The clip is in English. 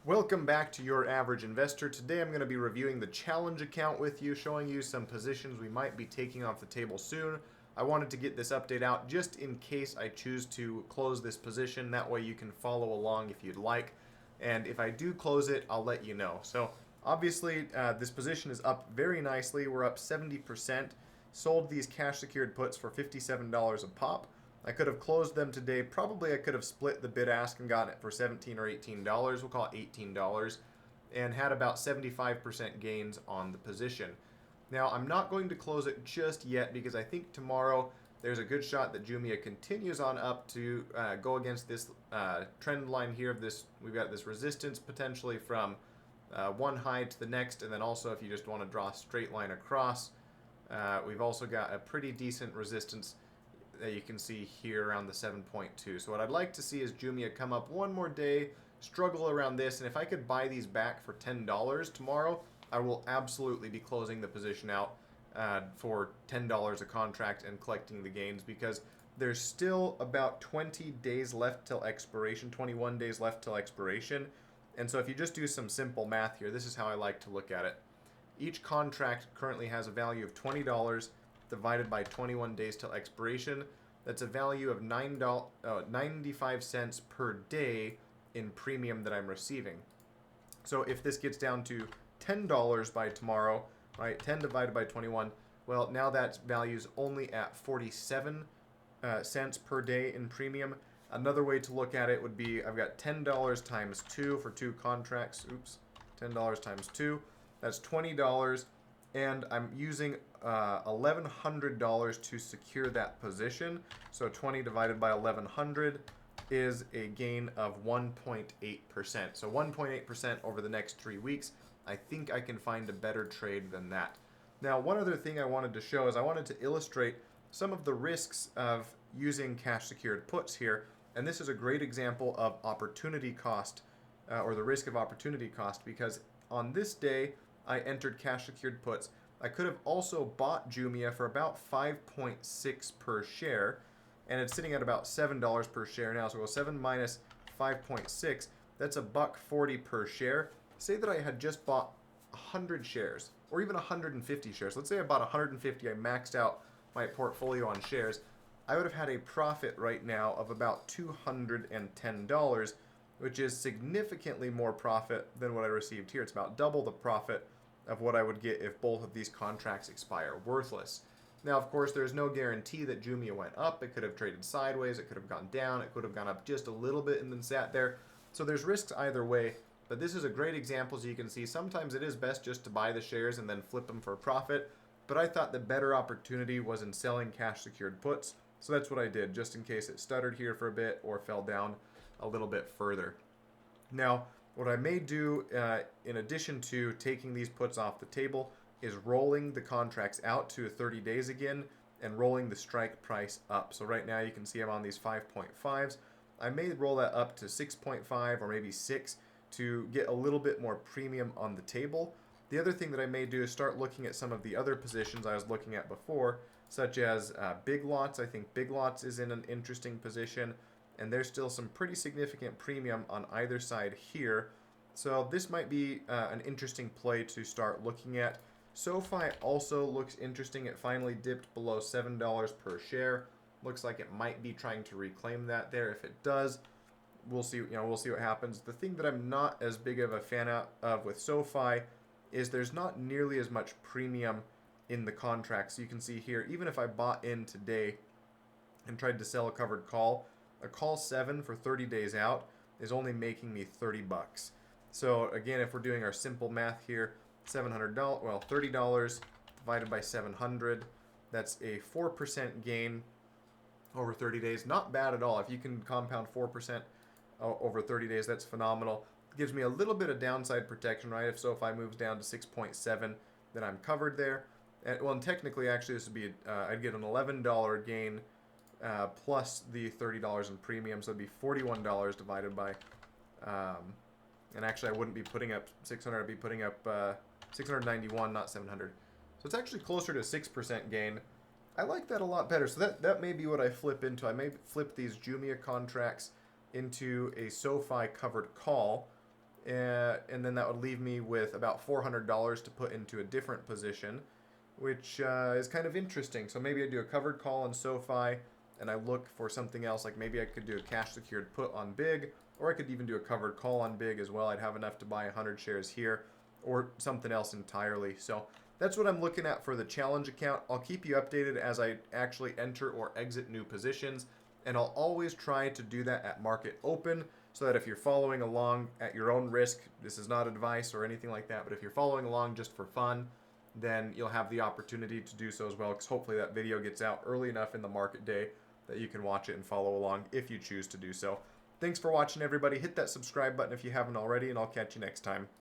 Welcome back to Your Average Investor. Today I'm going to be reviewing the challenge account with you, showing you some positions we might be taking off the table soon. I wanted to get this update out just in case I choose to close this position. That way you can follow along if you'd like. And if I do close it, I'll let you know. So obviously this position is up very nicely. We're up 70%. Sold these cash secured puts for $57 a pop. I could have closed them today. Probably I could have split the bid ask and gotten it for $17 or $18. We'll call it $18 and had about 75% gains on the position. Now, I'm not going to close it just yet because I think tomorrow there's a good shot that JMIA continues on up to go against this trend line here of this. We've got this resistance potentially from one high to the next, and then also if you just want to draw a straight line across, we've also got a pretty decent resistance that you can see here around the 7.2. So what I'd like to see is JMIA come up one more day, struggle around this, and if I could buy these back for $10 tomorrow, I will absolutely be closing the position out for $10 a contract and collecting the gains, because there's still about 20 days left till expiration, 21 days left till expiration. And so if you just do some simple math here, this is how I like to look at it. Each contract currently has a value of $20 divided by 21 days till expiration. That's a value of $95 per day in premium that I'm receiving. So if this gets down to $10 by tomorrow, right, 10 divided by 21, well, now that value's only at 47 cents per day in premium. Another way to look at it would be I've got $10 times 2 for 2 contracts. Oops, $10 times 2. That's $20. And I'm using $1,100 to secure that position. So 20 divided by 1,100 is a gain of 1.8%. So 1.8% over the next 3 weeks. I think I can find a better trade than that. Now, one other thing I wanted to show is I wanted to illustrate some of the risks of using cash secured puts here. And this is a great example of opportunity cost, or the risk of opportunity cost, because on this day, I entered cash secured puts. I could have also bought JMIA for about 5.6 per share, and it's sitting at about $7 per share now. So we'll 7 minus 5.6, that's $1.40 per share. Say that I had just bought 100 shares, or even 150 shares. Let's say I bought 150, I maxed out my portfolio on shares. I would have had a profit right now of about $210, which is significantly more profit than what I received here. It's about double the profit of what I would get if both of these contracts expire worthless. Now, of course, there's no guarantee that JMIA went up. It could have traded sideways, it could have gone down, it could have gone up just a little bit and then sat there. So there's risks either way, but this is a great example. As you can see, sometimes it is best just to buy the shares and then flip them for a profit, but I thought the better opportunity was in selling cash secured puts. So that's what I did, just in case it stuttered here for a bit or fell down a little bit further. Now, what I may do, in addition to taking these puts off the table, is rolling the contracts out to 30 days again and rolling the strike price up. So right now you can see I'm on these 5.5s. I may roll that up to 6.5 or maybe 6 to get a little bit more premium on the table. The other thing that I may do is start looking at some of the other positions I was looking at before, such as Big Lots. I think Big Lots is in an interesting position, and there's still some pretty significant premium on either side here. So this might be an interesting play to start looking at. SOFI also looks interesting. It finally dipped below $7 per share. Looks like it might be trying to reclaim that there. If it does, we'll see. We'll see what happens. The thing that I'm not as big of a fan of with SOFI is there's not nearly as much premium in the contracts. You can see here, even if I bought in today and tried to sell a covered call, a call 7 for 30 days out is only making me $30. So again, if we're doing our simple math here, $700, well, $30 divided by 700, that's a 4% gain over 30 days. Not bad at all. If you can compound 4% over 30 days, that's phenomenal. It gives me a little bit of downside protection, right? If SOFI moves down to 6.7, then I'm covered there. And technically, actually, this would be, I'd get an $11 gain plus the $30 in premium, so it'd be $41 divided by, and actually I wouldn't be putting up 600, I'd be putting up 691, not 700. So it's actually closer to 6% gain. I like that a lot better. So that may be what I flip into. I may flip these JMIA contracts into a SOFI covered call, and then that would leave me with about $400 to put into a different position, which is kind of interesting. So maybe I do a covered call on SOFI, and I look for something else, like maybe I could do a cash secured put on BIG, or I could even do a covered call on BIG as well. I'd have enough to buy 100 shares here, or something else entirely. So that's what I'm looking at for the challenge account. I'll keep you updated as I actually enter or exit new positions, and I'll always try to do that at market open, so that if you're following along at your own risk, this is not advice or anything like that, but if you're following along just for fun, then you'll have the opportunity to do so as well, because hopefully that video gets out early enough in the market day that you can watch it and follow along if you choose to do so. Thanks for watching, everybody. Hit that subscribe button if you haven't already, and I'll catch you next time.